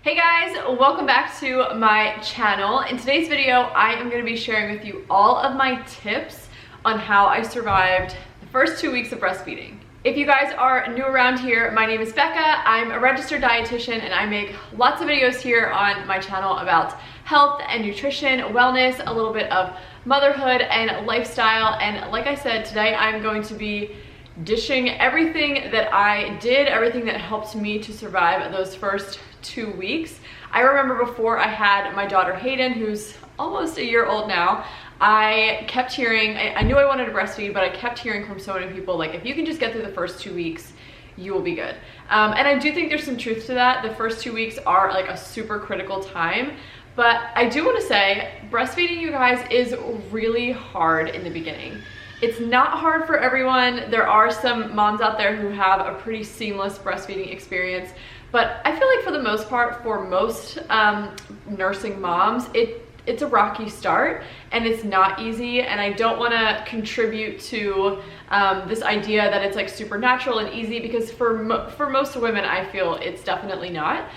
Hey guys, welcome back to my channel. In today's video, I am going to be sharing with you all of my tips on how I survived the first 2 weeks of breastfeeding. If you guys are new around here, my name is Becca. I'm a registered dietitian and I make lots of videos here on my channel about health and nutrition, wellness, a little bit of motherhood and lifestyle. And like I said, today I'm going to be dishing everything that I did, everything that helped me to survive those first 2 weeks. I remember before I had my daughter Hayden, who's almost a year old now, I kept hearing, I knew I wanted to breastfeed, but I kept hearing from so many people, like, if you can just get through the first 2 weeks, you will be good. And I do think there's some truth to that. The first 2 weeks are like a super critical time. But I do want to say, breastfeeding, you guys, is really hard in the beginning. It's not hard for everyone. There are some moms out there who have a pretty seamless breastfeeding experience, but I feel like for the most part, for most nursing moms, it's a rocky start and it's not easy, and I don't want to contribute to this idea that it's like supernatural and easy, because for most women, I feel it's definitely not.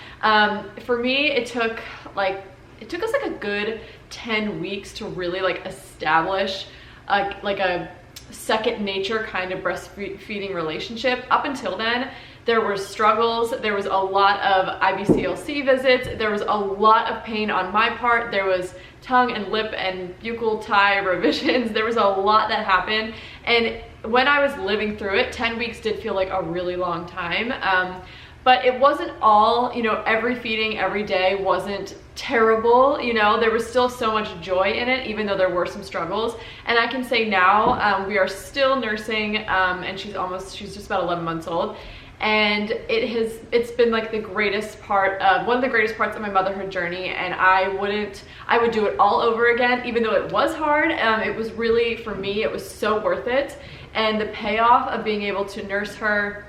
For me, it took us like a good 10 weeks to really like establish like a second nature kind of breastfeeding relationship. Up until then, there were struggles, there was a lot of IBCLC visits, there was a lot of pain on my part, there was tongue and lip and buccal tie revisions, there was a lot that happened. And when I was living through it, 10 weeks did feel like a really long time. But it wasn't all, every feeding every day wasn't terrible, there was still so much joy in it, even though there were some struggles. And I can say now, we are still nursing, and she's just about 11 months old. And it's been like the greatest part of, one of the greatest parts of my motherhood journey. And I would do it all over again, even though it was hard. It was really, for me, it was so worth it. And the payoff of being able to nurse her,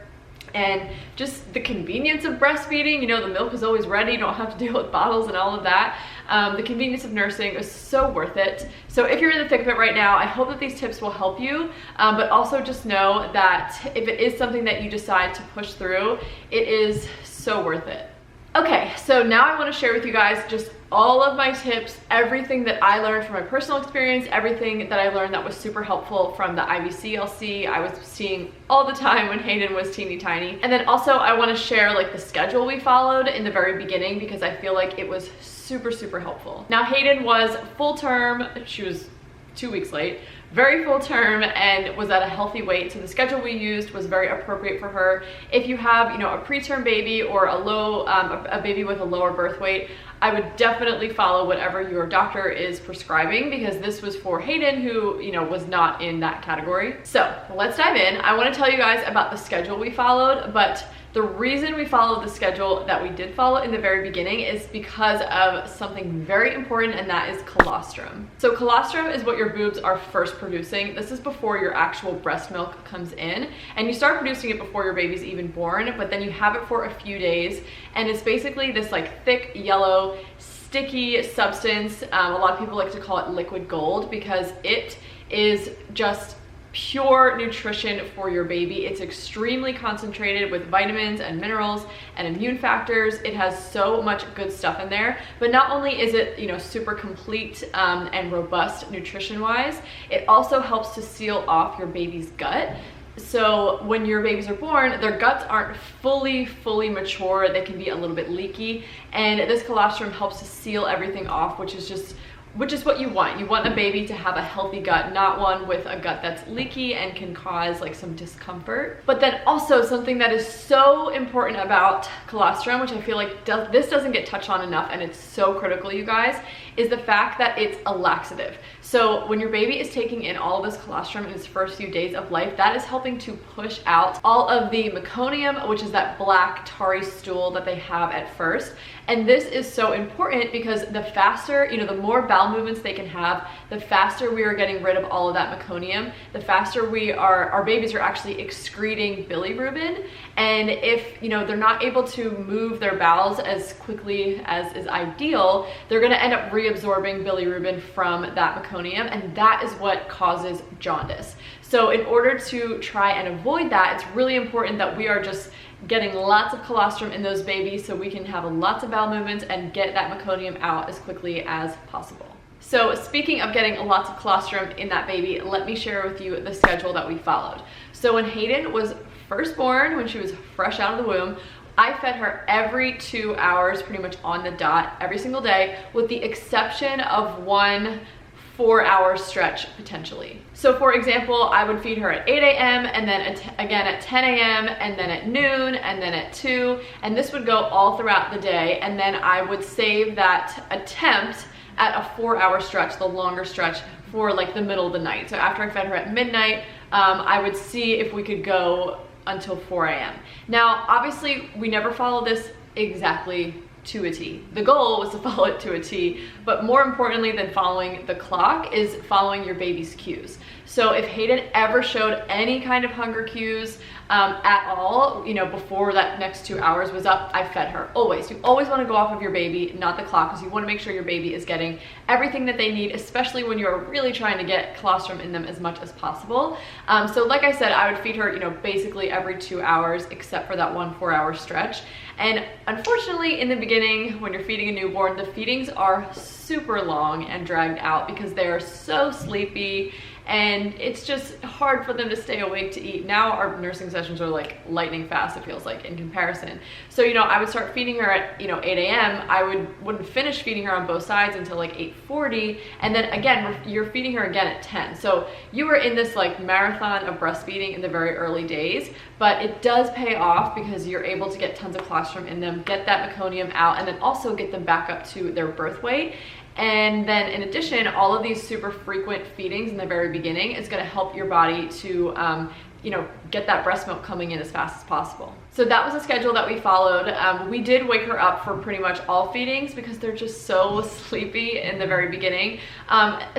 and just the convenience of breastfeeding, the milk is always ready, you don't have to deal with bottles and all of that. The convenience of nursing is so worth it. So if you're in the thick of it right now, I hope that these tips will help you, but also just know that if it is something that you decide to push through, it is so worth it. Okay, so now I want to share with you guys just all of my tips, everything that I learned from my personal experience, everything that I learned that was super helpful from the IBCLC I was seeing all the time when Hayden was teeny tiny. And then also I want to share like the schedule we followed in the very beginning, because I feel like it was super, super helpful. Now Hayden was full term, she was 2 weeks late, very full term, and was at a healthy weight, so the schedule we used was very appropriate for her. If you have a preterm baby or a baby with a lower birth weight, I would definitely follow whatever your doctor is prescribing, because this was for Hayden, who was not in that category. So let's dive in. I want to tell you guys about the schedule we followed, but the reason we followed the schedule that we did follow in the very beginning is because of something very important, and that is colostrum. So colostrum is what your boobs are first producing. This is before your actual breast milk comes in, and you start producing it before your baby's even born, but then you have it for a few days, and it's basically this like thick yellow sticky substance. A lot of people like to call it liquid gold, because it is just pure nutrition for your baby. It's extremely concentrated with vitamins and minerals and immune factors. It has so much good stuff in there, but not only is it super complete and robust nutrition wise, it also helps to seal off your baby's gut. So when your babies are born, their guts aren't fully mature. They can be a little bit leaky, and this colostrum helps to seal everything off, which is what you want. You want a baby to have a healthy gut, not one with a gut that's leaky and can cause like some discomfort. But then also something that is so important about colostrum, which I feel like this doesn't get touched on enough, and it's so critical, you guys, is the fact that it's a laxative. So when your baby is taking in all of this colostrum in its first few days of life, that is helping to push out all of the meconium, which is that black tarry stool that they have at first. And this is so important because the faster, the more bowel movements they can have, the faster we are getting rid of all of that meconium, the faster our babies are actually excreting bilirubin. And if, they're not able to move their bowels as quickly as is ideal, they're gonna end up reabsorbing bilirubin from that meconium, and that is what causes jaundice. So in order to try and avoid that, it's really important that we are just getting lots of colostrum in those babies so we can have lots of bowel movements and get that meconium out as quickly as possible. So speaking of getting lots of colostrum in that baby, let me share with you the schedule that we followed. So when Hayden was first born, when she was fresh out of the womb, I fed her every 2 hours, pretty much on the dot, every single day, with the exception of one 4-hour stretch potentially. So for example, I would feed her at 8 a.m. and then again at 10 a.m. and then at noon and then at 2, and this would go all throughout the day, and then I would save that attempt at a 4-hour stretch, the longer stretch, for like the middle of the night. So after I fed her at midnight, I would see if we could go until 4 a.m. Now, obviously, we never follow this exactly to a T. The goal was to follow it to a T, but more importantly than following the clock is following your baby's cues. So if Hayden ever showed any kind of hunger cues at all, you know, before that next 2 hours was up, I fed her. Always. You always want to go off of your baby, not the clock, because you want to make sure your baby is getting everything that they need, especially when you're really trying to get colostrum in them as much as possible. So like I said, I would feed her, you know, basically every 2 hours, except for that one 4-hour stretch. And unfortunately, in the beginning, when you're feeding a newborn, the feedings are super long and dragged out because they are so sleepy, and it's just hard for them to stay awake to eat. Now our nursing sessions are like lightning fast, it feels like, in comparison. So, you know, I would start feeding her at, you know, 8 a.m. I wouldn't finish feeding her on both sides until like 8:40, and then again, you're feeding her again at 10. So you were in this like marathon of breastfeeding in the very early days, but it does pay off because you're able to get tons of colostrum in them, get that meconium out, and then also get them back up to their birth weight. And then in addition, all of these super frequent feedings in the very beginning is going to help your body to you know, get that breast milk coming in as fast as possible. So that was a schedule that we followed. We did wake her up for pretty much all feedings because they're just so sleepy in the very beginning.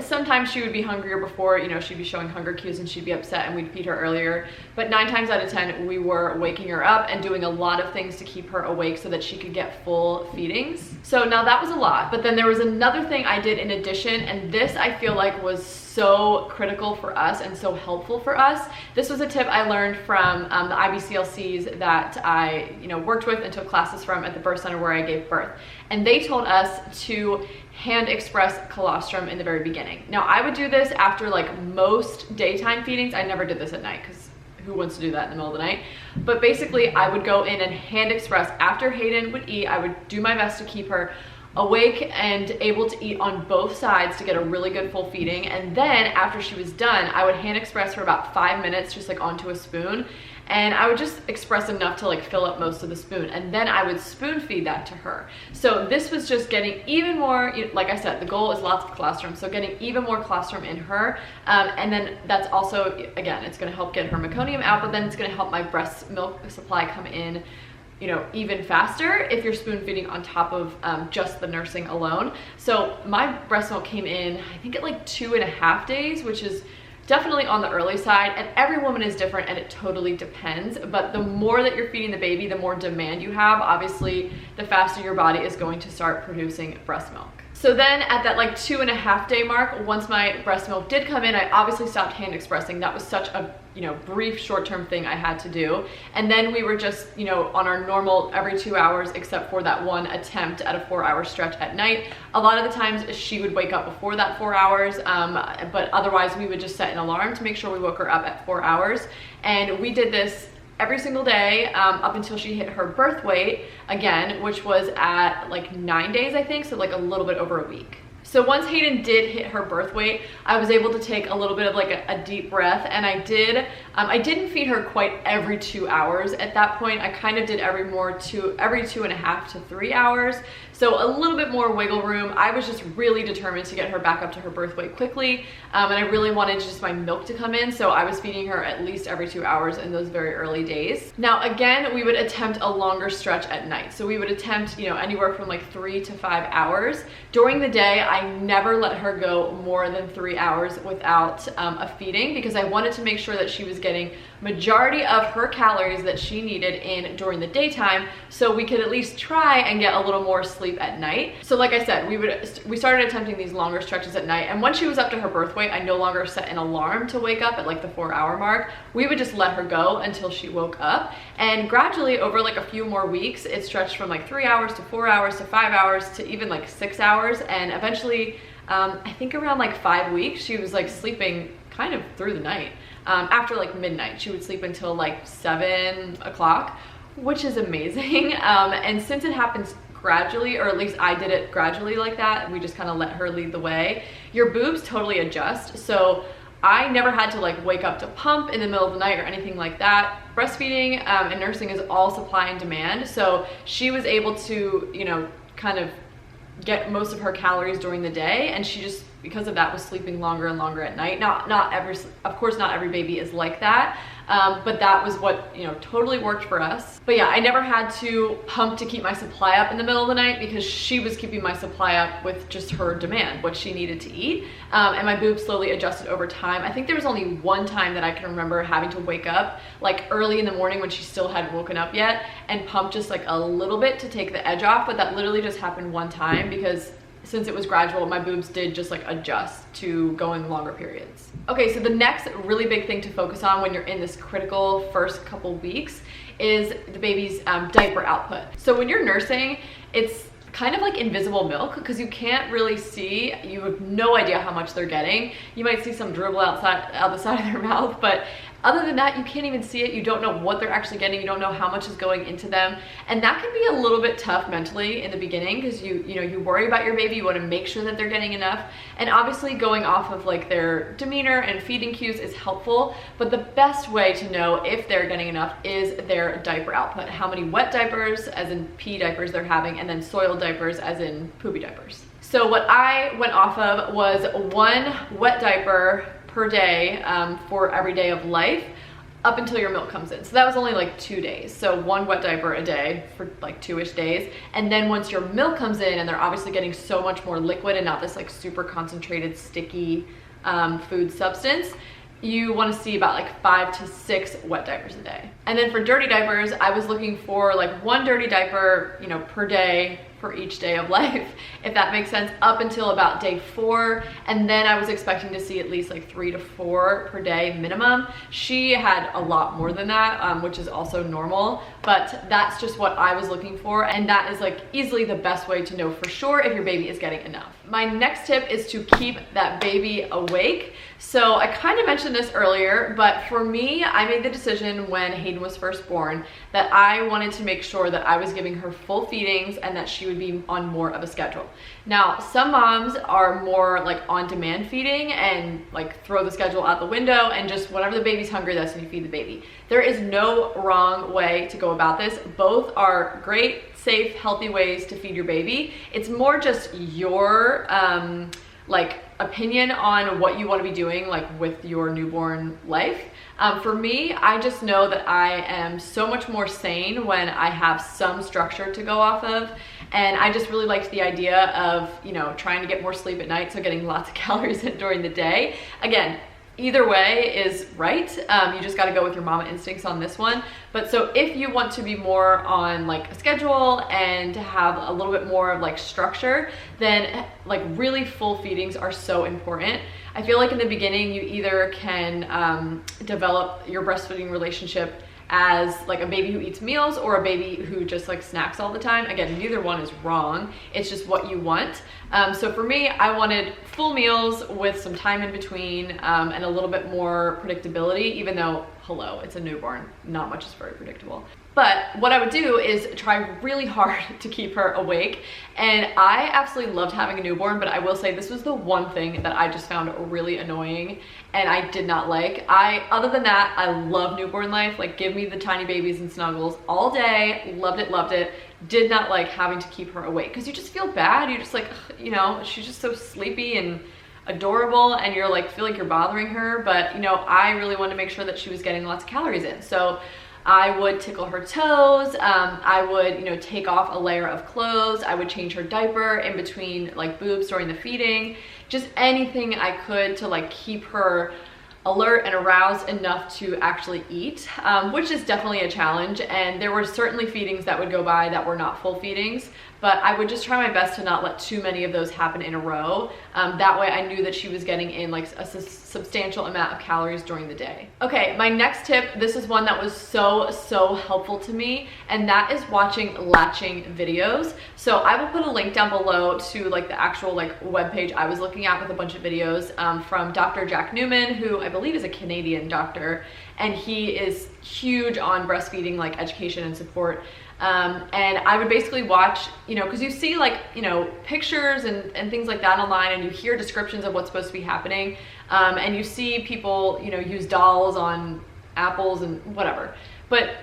Sometimes she would be hungrier before, you know, she'd be showing hunger cues and she'd be upset and we'd feed her earlier. But 9 times out of 10, we were waking her up and doing a lot of things to keep her awake so that she could get full feedings. So now that was a lot, but then there was another thing I did in addition, and this I feel like was so critical for us and so helpful for us. This was a tip I learned from the IBCLCs that I, you know, worked with and took classes from at the birth center where I gave birth. And they told us to hand express colostrum in the very beginning. Now I would do this after like most daytime feedings. I never did this at night because who wants to do that in the middle of the night? But basically I would go in and hand express after Hayden would eat. I would do my best to keep her awake and able to eat on both sides to get a really good full feeding. And then after she was done, I would hand express for about 5 minutes, just like onto a spoon. And I would just express enough to like fill up most of the spoon. And then I would spoon feed that to her. So this was just getting even more, like I said, the goal is lots of colostrum. So getting even more colostrum in her. And then that's also, again, it's gonna help get her meconium out, but then it's gonna help my breast milk supply come in, you know, even faster if you're spoon feeding on top of just the nursing alone. So my breast milk came in, I think at like 2.5 days, which is definitely on the early side, and every woman is different and it totally depends. But the more that you're feeding the baby, the more demand you have, obviously the faster your body is going to start producing breast milk. So then at that like 2.5 day mark, once my breast milk did come in, I obviously stopped hand expressing. That was such a, you know, brief short-term thing I had to do. And then we were just, you know, on our normal every 2 hours, except for that one attempt at a 4-hour stretch at night. A lot of the times she would wake up before that 4 hours, but otherwise we would just set an alarm to make sure we woke her up at 4 hours. And we did this every single day up until she hit her birth weight again, which was at like 9 days, I think, so like a little bit over a week. So once Hayden did hit her birth weight, I was able to take a little bit of like a deep breath, and I didn't feed her quite every 2 hours at that point. I kind of did every 2.5 to 3 hours. So a little bit more wiggle room. I was just really determined to get her back up to her birth weight quickly. And I really wanted just my milk to come in. So I was feeding her at least every 2 hours in those very early days. Now, again, we would attempt a longer stretch at night. So we would attempt, you know, anywhere from like 3 to 5 hours. During the day, I never let her go more than 3 hours without a feeding, because I wanted to make sure that she was getting majority of her calories that she needed in during the daytime, so we could at least try and get a little more sleep at night. So like I said, we started attempting these longer stretches at night, and once she was up to her birth weight, I no longer set an alarm to wake up at like the 4-hour mark. We would just let her go until she woke up, and gradually over like a few more weeks, it stretched from like 3 hours to 4 hours to 5 hours to even like 6 hours, and eventually I think around like 5 weeks she was like sleeping kind of through the night. After like midnight she would sleep until like 7 o'clock, which is amazing. And since it happens gradually, or at least I did it gradually like that, we just kind of let her lead the way, your boobs totally adjust. So I never had to like wake up to pump in the middle of the night or anything like that. Breastfeeding and nursing is all supply and demand, so she was able to, you know, kind of get most of her calories during the day, and she just, because of that, was sleeping longer and longer at night. Of course not every baby is like that, but that was what, you know, totally worked for us. But yeah, I never had to pump to keep my supply up in the middle of the night, because she was keeping my supply up with just her demand, what she needed to eat. And my boobs slowly adjusted over time. I think there was only one time that I can remember having to wake up like early in the morning when she still hadn't woken up yet and pump just like a little bit to take the edge off, but that literally just happened one time, because since it was gradual, my boobs did just like adjust to going longer periods. Okay, so the next really big thing to focus on when you're in this critical first couple weeks is the baby's diaper output. So when you're nursing, it's kind of like invisible milk, because you can't really see, you have no idea how much they're getting. You might see some dribble out the side of their mouth, but other than that, you can't even see it. You don't know what they're actually getting. You don't know how much is going into them. And that can be a little bit tough mentally in the beginning, because you worry about your baby. You want to make sure that they're getting enough. And obviously going off of like their demeanor and feeding cues is helpful, but the best way to know if they're getting enough is their diaper output. How many wet diapers, as in pee diapers, they're having, and then soiled diapers, as in poopy diapers. So what I went off of was 1 wet diaper per day for every day of life up until your milk comes in. So that was only like 2 days. So 1 wet diaper a day for like 2-ish days. And then once your milk comes in, and they're obviously getting so much more liquid and not this like super concentrated, sticky food substance, you want to see about like 5 to 6 wet diapers a day. And then for dirty diapers, I was looking for like 1 dirty diaper, you know, per day for each day of life, if that makes sense, up until about day 4. And then I was expecting to see at least like 3 to 4 per day minimum. She had a lot more than that, which is also normal, but that's just what I was looking for. And that is like easily the best way to know for sure if your baby is getting enough. My next tip is to keep that baby awake. So I kind of mentioned this earlier, but for me, I made the decision when Hayden was first born that I wanted to make sure that I was giving her full feedings and that she would be on more of a schedule. Now, some moms are more like on-demand feeding and like throw the schedule out the window, and just whenever the baby's hungry, that's when you feed the baby. There is no wrong way to go about this. Both are great, safe, healthy ways to feed your baby. It's more just your like opinion on what you want to be doing like with your newborn life. For me, I just know that I am so much more sane when I have some structure to go off of, and I just really liked the idea of, you know, trying to get more sleep at night, so getting lots of calories in during the day. Again, either way is right. You just got to go with your mama instincts on this one. But so if you want to be more on like a schedule and to have a little bit more of like structure, then like really full feedings are so important. I feel like in the beginning, you either can develop your breastfeeding relationship as like a baby who eats meals or a baby who just like snacks all the time. Again, neither one is wrong. It's just what you want. So for me, I wanted full meals with some time in between and a little bit more predictability, even though, hello, it's a newborn, not much is very predictable. But what I would do is try really hard to keep her awake. And I absolutely loved having a newborn, but I will say this was the one thing that I just found really annoying and I did not like. Other than that, I love newborn life. Like, give me the tiny babies and snuggles all day. Loved it, loved it. Did not like having to keep her awake, because you just feel bad. You're just like, you know, she's just so sleepy and adorable, and you're like, feel like you're bothering her. But, you know, I really wanted to make sure that she was getting lots of calories in. So I would tickle her toes. I would, you know, take off a layer of clothes. I would change her diaper in between like boobs during the feeding. Just anything I could to like keep her alert and aroused enough to actually eat, which is definitely a challenge. And there were certainly feedings that would go by that were not full feedings, but I would just try my best to not let too many of those happen in a row. That way I knew that she was getting in like a substantial amount of calories during the day. Okay, my next tip, this is one that was so helpful to me, and that is watching latching videos. So I will put a link down below to like the actual like webpage I was looking at with a bunch of videos from Dr. Jack Newman, who I believe is a Canadian doctor, and he is huge on breastfeeding like education and support. And I would basically watch, you know, because you see like, you know, pictures and things like that online, and you hear descriptions of what's supposed to be happening, and you see people, you know, use dolls on apples and whatever, but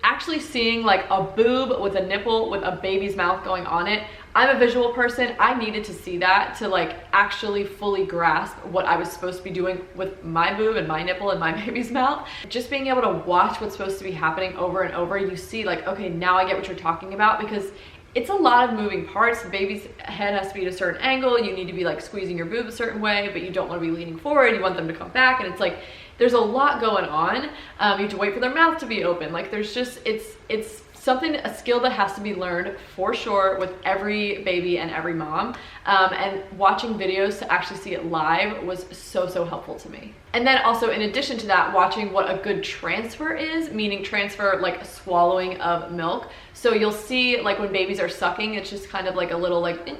actually seeing like a boob with a nipple with a baby's mouth going on it, I'm a visual person. I needed to see that to like actually fully grasp what I was supposed to be doing with my boob and my nipple and my baby's mouth. Just being able to watch what's supposed to be happening over and over, you see like, okay, now I get what you're talking about, because it's a lot of moving parts. The baby's head has to be at a certain angle. You need to be like squeezing your boob a certain way, but you don't want to be leaning forward. You want them to come back, and it's like, there's a lot going on. You have to wait for their mouth to be open. Like there's just, it's something, a skill that has to be learned for sure with every baby and every mom. And watching videos to actually see it live was so helpful to me. And then also in addition to that, watching what a good transfer is, meaning transfer like swallowing of milk. So you'll see like when babies are sucking, it's just kind of like a little like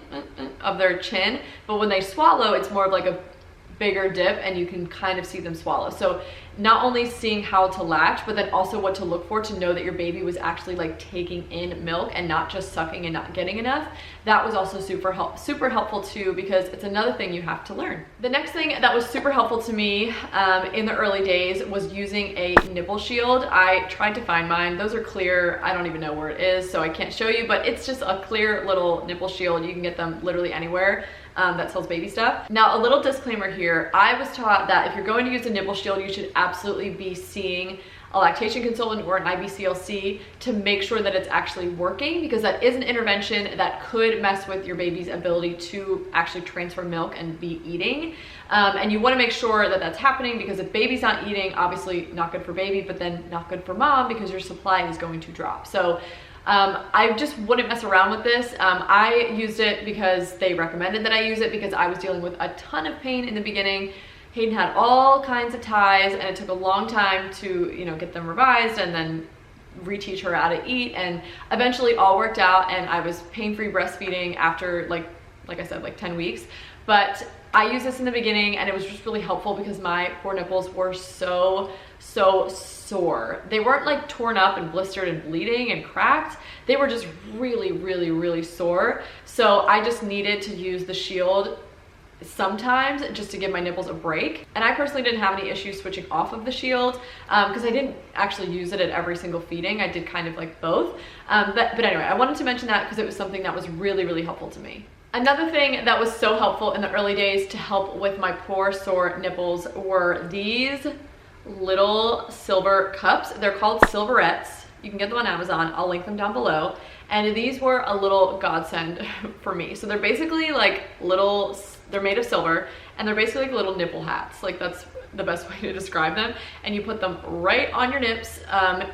of their chin, but when they swallow, it's more of like a bigger dip, and you can kind of see them swallow. So not only seeing how to latch, but then also what to look for to know that your baby was actually like taking in milk and not just sucking and not getting enough. That was also super helpful too, because it's another thing you have to learn. The next thing that was super helpful to me in the early days was using a nipple shield. I tried to find mine. Those are clear. I don't even know where it is, so I can't show you, but it's just a clear little nipple shield. You can get them literally anywhere that sells baby stuff. Now, a little disclaimer here. I was taught that if you're going to use a nipple shield, you should absolutely be seeing a lactation consultant or an IBCLC to make sure that it's actually working, because that is an intervention that could mess with your baby's ability to actually transfer milk and be eating. And you want to make sure that that's happening, because if baby's not eating, obviously not good for baby, but then not good for mom, because your supply is going to drop. So I just wouldn't mess around with this. I used it because they recommended that I use it, because I was dealing with a ton of pain in the beginning. Hayden had all kinds of ties, and it took a long time to, you know, get them revised and then reteach her how to eat, and eventually all worked out, and I was pain-free breastfeeding after like I said, like 10 weeks. But I used this in the beginning, and it was just really helpful because my poor nipples were so sore. They weren't like torn up and blistered and bleeding and cracked. They were just really sore. So I just needed to use the shield sometimes just to give my nipples a break. And I personally didn't have any issues switching off of the shield because I didn't actually use it at every single feeding. I did kind of like both. But anyway, I wanted to mention that because it was something that was really helpful to me. Another thing that was so helpful in the early days to help with my poor sore nipples were these little silver cups. They're called Rets. You can get them on Amazon. I'll link them down below. And these were a little godsend for me. So they're basically like little, they're made of silver, and they're basically like little nipple hats. Like that's the best way to describe them. And you put them right on your nips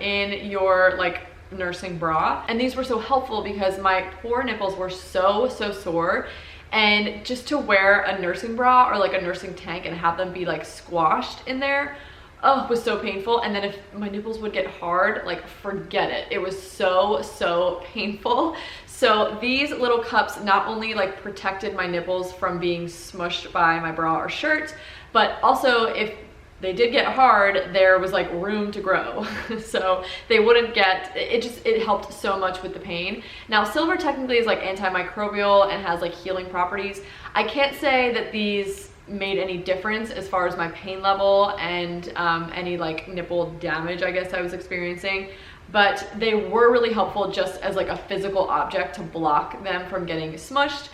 in your like nursing bra. And these were so helpful because my poor nipples were so sore, and just to wear a nursing bra or like a nursing tank and have them be like squashed in there, oh, it was so painful. And then if my nipples would get hard, like forget it. It was so painful. So these little cups not only like protected my nipples from being smushed by my bra or shirt, but also if they did get hard, there was like room to grow. So they wouldn't get, it helped so much with the pain. Now silver technically is like antimicrobial and has like healing properties. I can't say that these made any difference as far as my pain level and any like nipple damage I guess I was experiencing, but they were really helpful just as like a physical object to block them from getting smushed,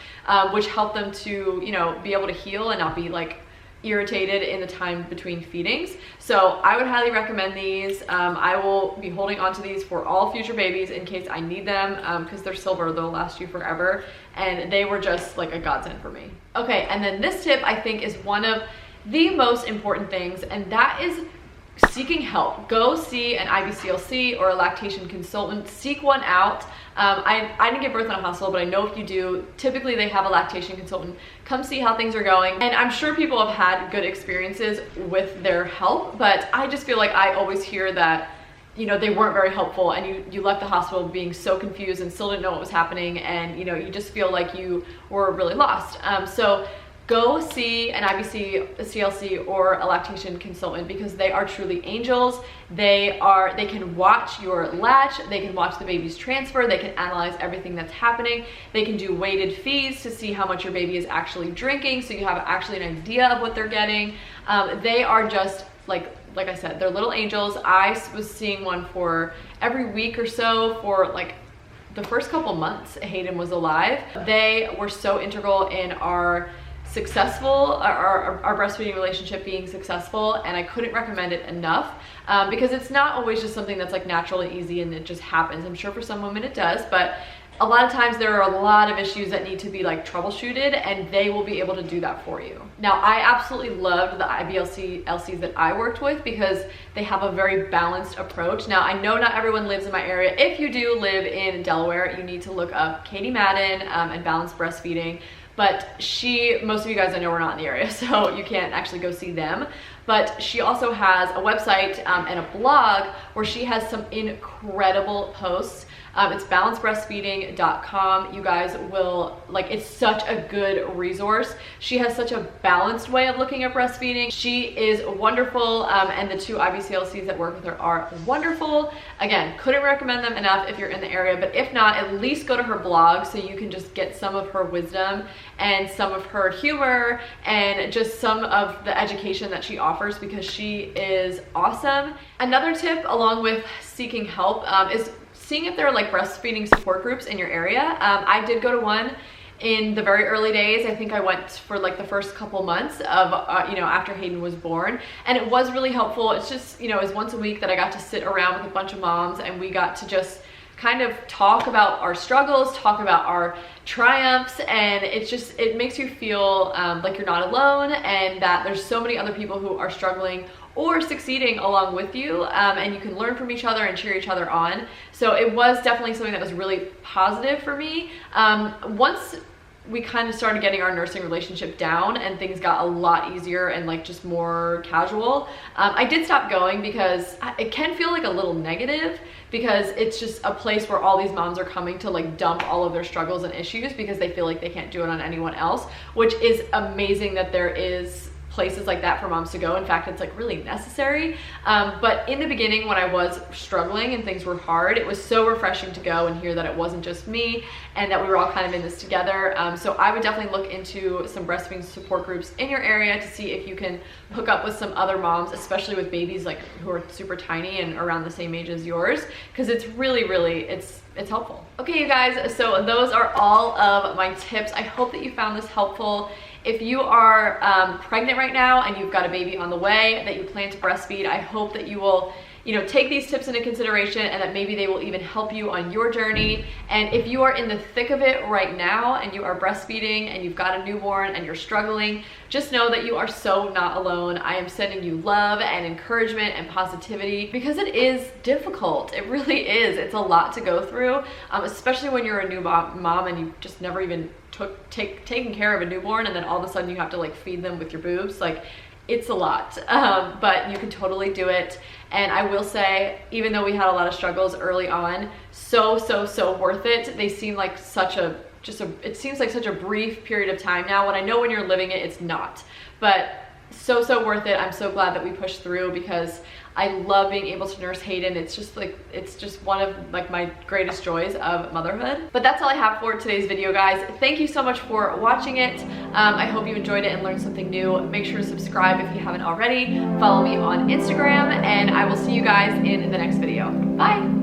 which helped them to, you know, be able to heal and not be like irritated in the time between feedings. So I would highly recommend these. I will be holding on to these for all future babies in case I need them, because they're silver, they'll last you forever, and they were just like a godsend for me. Okay, and then this tip I think is one of the most important things, and that is seeking help. Go see an IBCLC or a lactation consultant. Seek one out. I didn't give birth in a hospital, but I know if you do, typically they have a lactation consultant. Come see how things are going. And I'm sure people have had good experiences with their help, but I just feel like I always hear that, you know, they weren't very helpful, and you left the hospital being so confused and still didn't know what was happening, and you know, you just feel like you were really lost. So go see an IBCLC or a lactation consultant, because they are truly angels. They can watch your latch, they can watch the baby's transfer, they can analyze everything that's happening, they can do weighted feeds to see how much your baby is actually drinking, so you have actually an idea of what they're getting. They are just like I said, they're little angels. I was seeing one for every week or so for like the first couple months Hayden was alive. They were so integral in our breastfeeding relationship being successful, and I couldn't recommend it enough, because it's not always just something that's like natural and easy and it just happens. I'm sure for some women it does, but a lot of times there are a lot of issues that need to be like troubleshooted, and they will be able to do that for you. Now, I absolutely loved the IBCLCs that I worked with because they have a very balanced approach. Now, I know not everyone lives in my area. If you do live in Delaware, you need to look up Katie Madden and Balanced Breastfeeding. But most of you guys I know are not in the area, so you can't actually go see them. But she also has a website and a blog where she has some incredible posts. It's balancedbreastfeeding.com. You guys will, like, it's such a good resource. She has such a balanced way of looking at breastfeeding. She is wonderful, and the two IBCLCs that work with her are wonderful. Again, couldn't recommend them enough if you're in the area, but if not, at least go to her blog so you can just get some of her wisdom and some of her humor and just some of the education that she offers, because she is awesome. Another tip, along with seeking help, is seeing if there are like breastfeeding support groups in your area. I did go to one in the very early days. I think I went for like the first couple months of, after Hayden was born, and it was really helpful. It's just, it was once a week that I got to sit around with a bunch of moms, and we got to just kind of talk about our struggles, talk about our triumphs, and it makes you feel like you're not alone, and that there's so many other people who are struggling or succeeding along with you, and you can learn from each other and cheer each other on. So it was definitely something that was really positive for me. Once we kind of started getting our nursing relationship down and things got a lot easier and like just more casual, I did stop going, because it can feel like a little negative, because it's just a place where all these moms are coming to like dump all of their struggles and issues because they feel like they can't do it on anyone else, which is amazing that there is places like that for moms to go. In fact, it's like really necessary. But in the beginning, when I was struggling and things were hard, it was so refreshing to go and hear that it wasn't just me and that we were all kind of in this together. So I would definitely look into some breastfeeding support groups in your area to see if you can hook up with some other moms, especially with babies like who are super tiny and around the same age as yours, because it's really, it's helpful. Okay, you guys, so those are all of my tips. I hope that you found this helpful. If you are pregnant right now and you've got a baby on the way that you plan to breastfeed, I hope that you will take these tips into consideration, and that maybe they will even help you on your journey. And if you are in the thick of it right now and you are breastfeeding and you've got a newborn and you're struggling, just know that you are so not alone. I am sending you love and encouragement and positivity, because it is difficult. It really is. It's a lot to go through, especially when you're a new mom and you've just never even taken care of a newborn, and then all of a sudden you have to like feed them with your boobs. Like, it's a lot, but you can totally do it. And I will say, even though we had a lot of struggles early on, so worth it. They seem like it seems like such a brief period of time now, when I know when you're living it, it's not. But so worth it. I'm so glad that we pushed through, because I love being able to nurse Hayden. It's just one of like my greatest joys of motherhood. But that's all I have for today's video, guys. Thank you so much for watching it. I hope you enjoyed it and learned something new. Make sure to subscribe if you haven't already. Follow me on Instagram, and I will see you guys in the next video. Bye.